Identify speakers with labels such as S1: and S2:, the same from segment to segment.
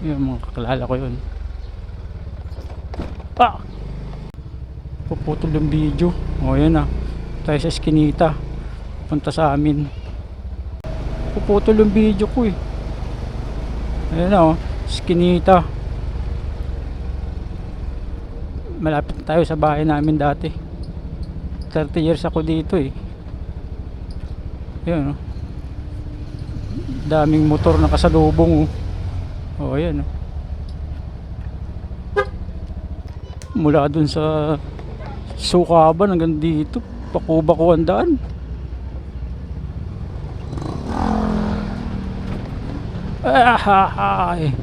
S1: Yung mga kakilala ko yun. Ah! Puputol yung video. O yan na, tayo sa Eskinita, punta sa amin. Puputol yung video ko eh. Ayan na o, Eskinita. Malapit na tayo sa bahay namin dati. 30 years ako dito eh. Ayan o, daming motor na kasalubong o. O ayan o, mula dun sa Sukaban hanggang dito, Pakuba-Kuan daan. Ay.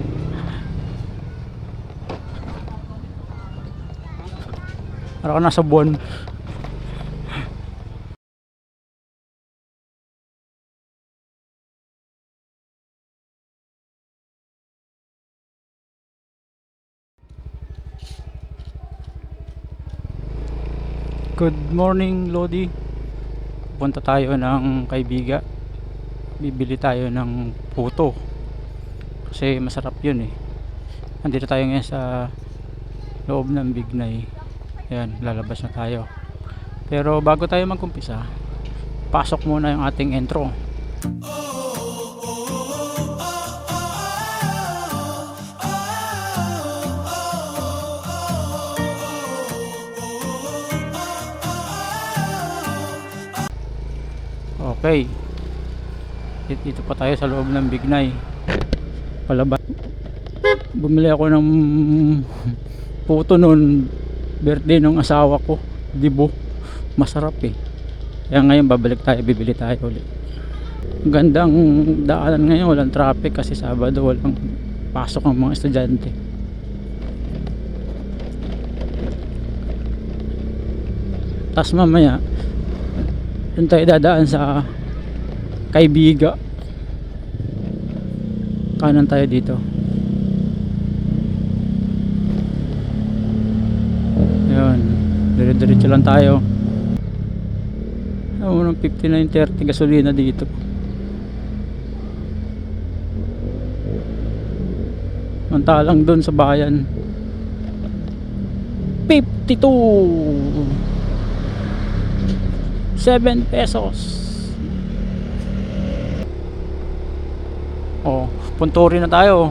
S1: Para ka nasa buwan. Good morning Lodi. Punta tayo ng Kaibiga. Bibili tayo ng puto kasi masarap yun eh. Nandito tayo ngayon sa loob ng Bignay. Ayan, lalabas na tayo. Pero bago tayo mag-umpisa, pasok muna yung ating intro. Okay, dito pa tayo sa loob ng Bignay. Palabas, bumili ako ng puto noon, birthday ng asawa ko, dibo. Masarap eh. Kaya ngayon babalik tayo, bibili tayo ulit. Gandang daanan ngayon, walang traffic kasi Sabado, walang pasok ang mga estudyante. Tas mamaya doon tayo dadaan sa Kaibiga. Kanan tayo dito. Ayun, dire-diretso lang tayo. Unang 59.30 gasolina dito. Mantalang doon sa bayan 52 7 pesos. Oh, Punturi na tayo.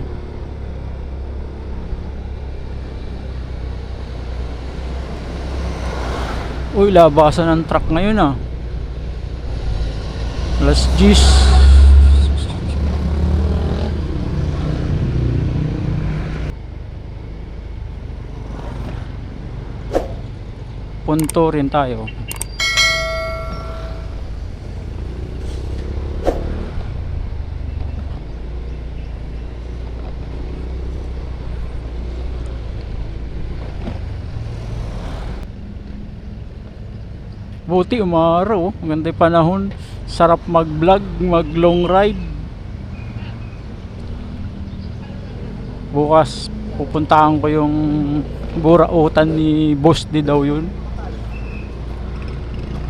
S1: Uy, labasan ng truck ngayon ah. Alas 10. Punto rin tayo. Buti umaraw, maganda yung panahon. Sarap mag vlog, mag long ride. Bukas pupuntahan ko yung burautan ni Boss D daw yun.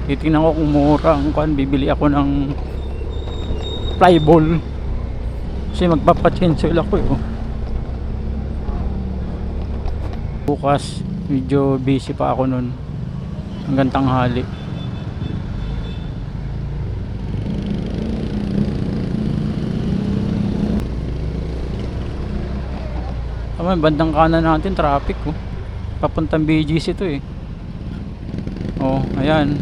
S1: Titingnan ko kung mura ang kuan, bibili ako ng flyball kasi magpapachancel ako eh. Bukas medyo busy pa ako nun hanggang tanghali. Tama, bandang kanan natin traffic oh. Papuntang BGC to eh. Oh, ayan.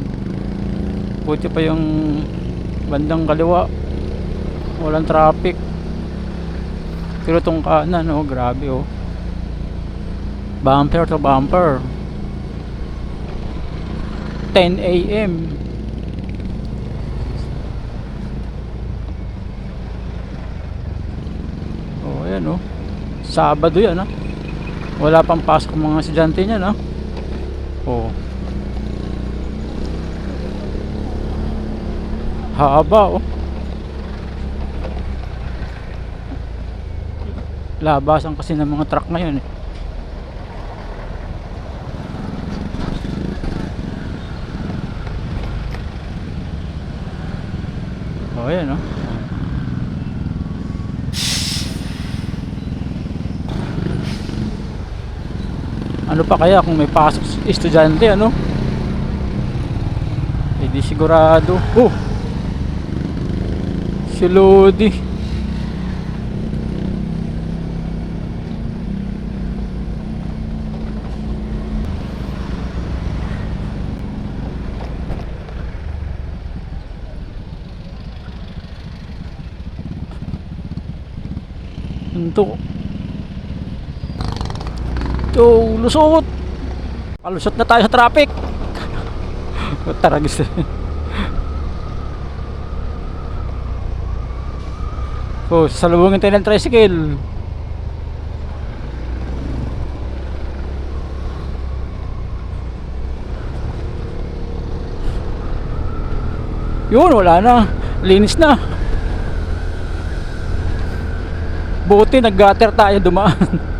S1: Buti pa yung bandang kaliwa, walang traffic. Pero tong kanan oh, grabe oh. Bumper to bumper. 10 AM. Oh, ayan oh. Sabado yan ah. Wala pang pasok ng mga estudyante niyan ah. Oh. Haba oh. Labasan kasi ng mga truck ngayon eh. Oh, ayan oh. Paano pa kaya kung may pasok estudyante, ano? Hindi sigurado. Oh, si Lodi. Ito. Ito, lusot. Palusot na tayo sa traffic. Taragis. Oh, sasalubungin tayo ng tricycle. Yun, wala na. Linis na. Buti nag-gutter tayo dumaan.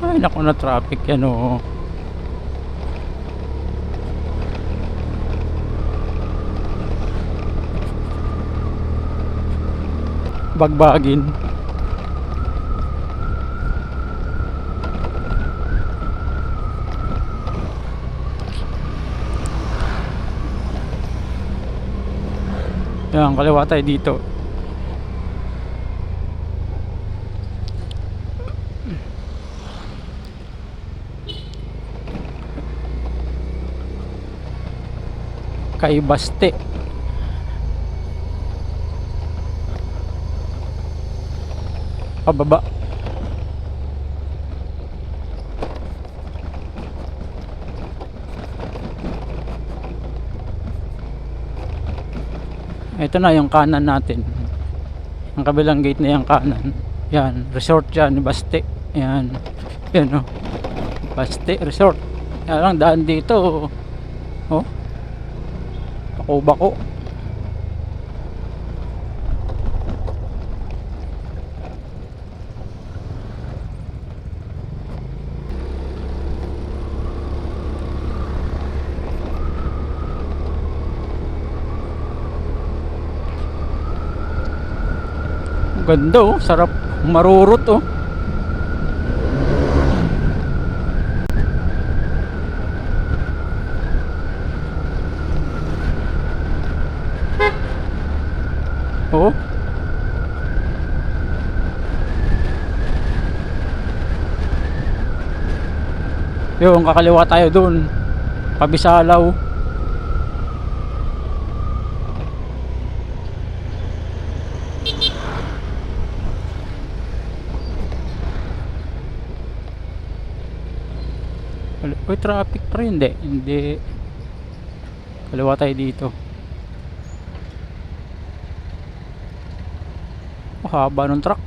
S1: Ay, naku na traffic yan, oh. Bagbagin. Yan, kaliwa tayo dito. Kay Baste. Pababa. Ito na yung kanan natin. Ang kabilang gate na yung kanan. Yan, resort yan, Baste. Yan. Yan, oh. Baste Resort. Yan lang, daan dito. Oh. Bako-bako. Ganda, oh, sarap marurot, oh. Oh. Yung kakaliwa tayo dun. Kabisalaw. Uy, traffic pa rin. Hindi. Kaliwa tayo dito. Oh, haba ng truck.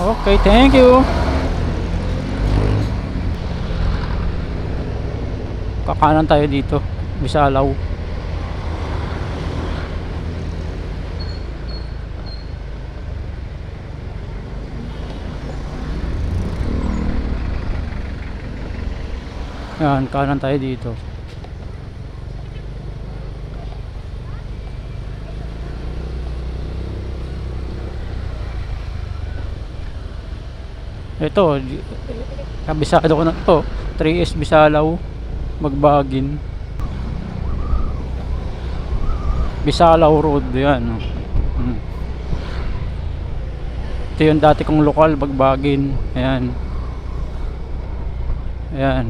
S1: Okay, thank you. Kakanan tayo dito. Bisalaw. Yan, kanan tayo dito. Ito, kabisado ko na to. 3S Bisalaw, Magbagin. Bisalaw Road, yan. Ito yung dati kong lokal, Magbagin. Ayan. Ayan.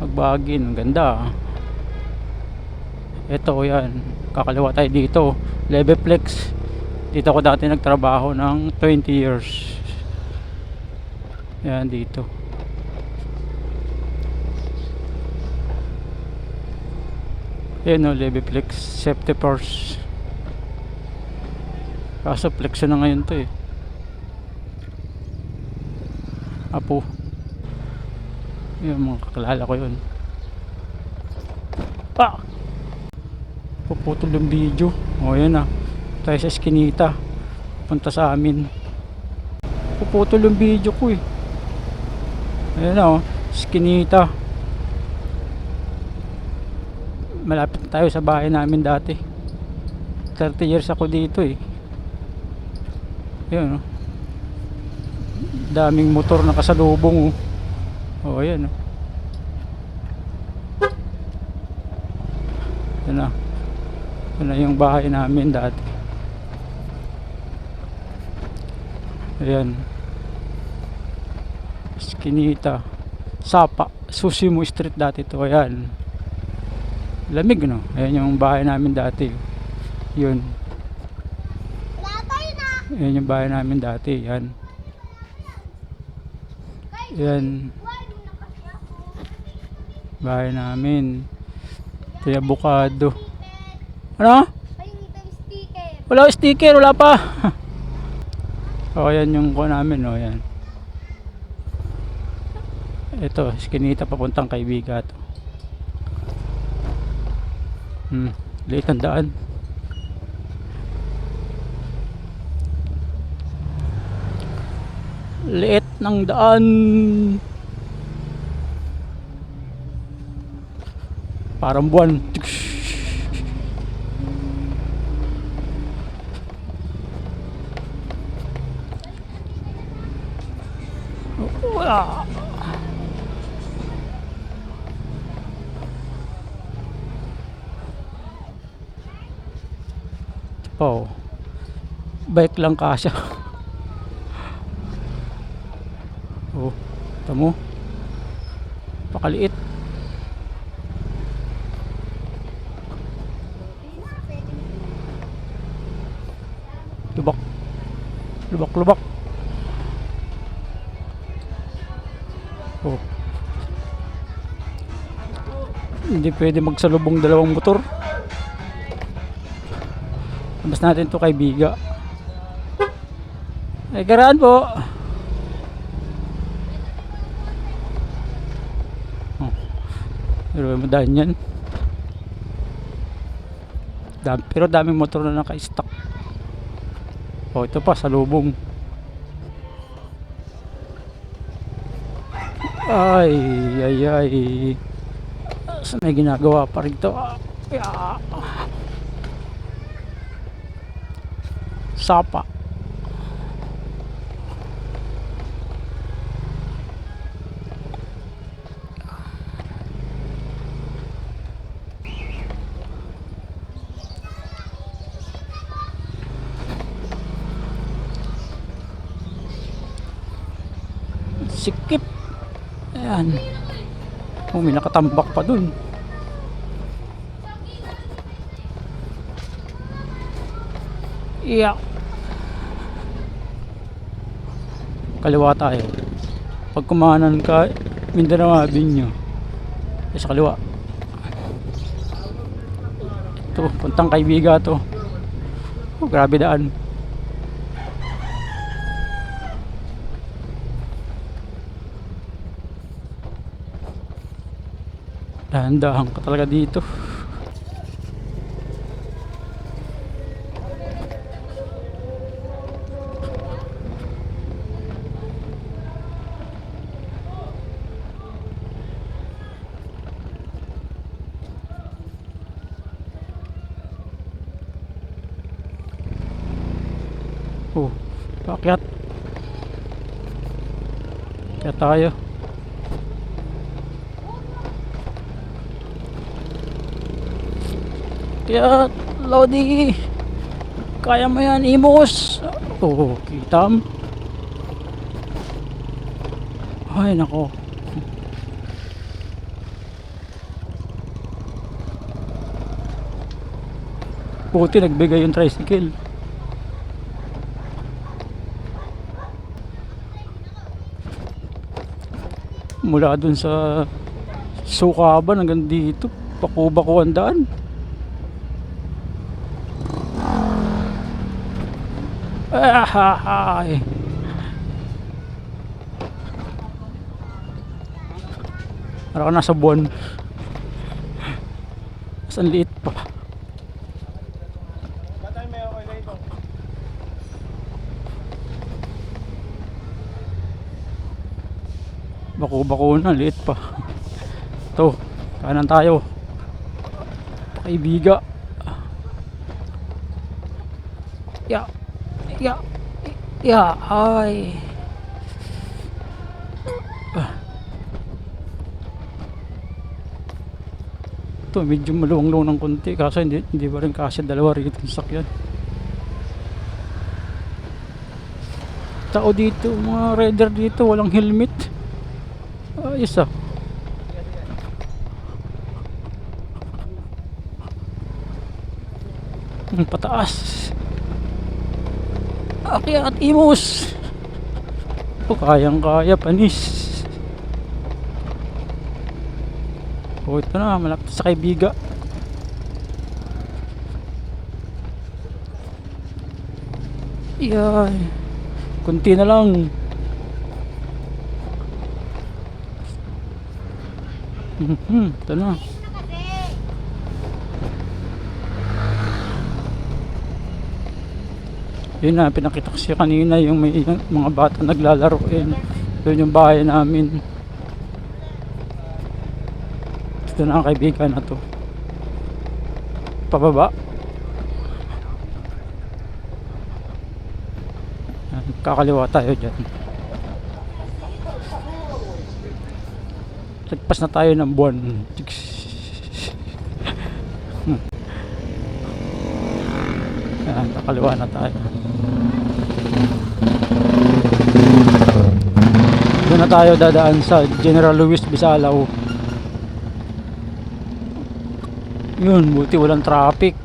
S1: Magbagin, ang ganda. Ito, yan. Kakaliwa tayo dito. Leveplex. Dito ako dati nagtrabaho ng 20 years. Yan, dito. Yan, o, Leveplex. Safety Force. Kaso flex na ngayon to, eh. Apo. Yung mga kakilala ko yun. Ah! Puputol yung video. O, yan na. Tayo sa Eskinita. Punta sa amin. Puputol yung video ko, eh. Ayan na, oh. Eskinita. malapit na tayo sa bahay namin dati. 30 years ako dito eh. Yun, oh. Daming motor na kasalubong, oh. Oh, ayan, oh. Yan na. Yan na yung bahay namin dati. Ayan. Eskinita. Sapa. Susimo Street dati to. Ayan. Lamig, no? Ayan yung bahay namin dati. Yun. Ayan yung bahay namin dati. Ayan. Ayan. Bahay namin. Ito yung abukado. Ano? Wala sticker. Wala pa. O, ayan yung ko namin. O, ayan. Ito, eskinita papuntang Kaibigan to. Liit ang daan. Liit ng daan. Parang buwan. Wala. Oh, bike lang kasya. Oh, tamo. Pakaliit. Lubak. Lubak. Oh. Hindi pwede magsalubong dalawang motor. Labas natin to Kaibigan. Ay, karaan po. Oh. Pero madaan yan. Pero daming motor na naka-stock. Oh, ito pa, salubong. Ay. Saan may ginagawa pa rin to? Sapa. Sikip. Ayan. Oh, may nakatambak pa dun. Yeah. Kaliwa tayo. Pag kumanan ka, Mindanao Avenue. Sa kaliwa. Ito, puntang Kaibigan to. Oh, grabe daan. Dahan-dahan ka talaga dito. Oh, paakyat. Kaya tayo. Kaya Lodi, kaya mo yan, Imos. Oh, kitam. Ay nako. Buti nagbigay yung tricycle. Mula dun sa Sukaban hanggang dito, paku-bako ang daan. Ay. Para ka nasa buwan. Mas ang liit pa. Bako-bako na, liit pa. Ito, kanan tayo. Kaibiga. Ya. Ya. Ya. Ay. Ito medyo maluwang-luwang ng konti kaso hindi pa rin kasi dalawa rito yung sakyan. Tao dito, mga rider dito walang helmet. Ayos ah. Pataas. Akyat imos. O kayang kaya panis. O ito na, malapit sa Kaibiga. Yan. Kunti na lang. Ito na. Yun na, pinakita ko siya kanina yung may yung mga bata naglalaro. Yun yung bahay namin. Ito na ang Kaibigan na to. Pababa. Kakaliwa tayo dyan. Lagpas na tayo ng buwan. Ayan, kakaliwa na tayo. Doon na tayo dadaan sa General Luis Bisalao. Yun, buti walang traffic.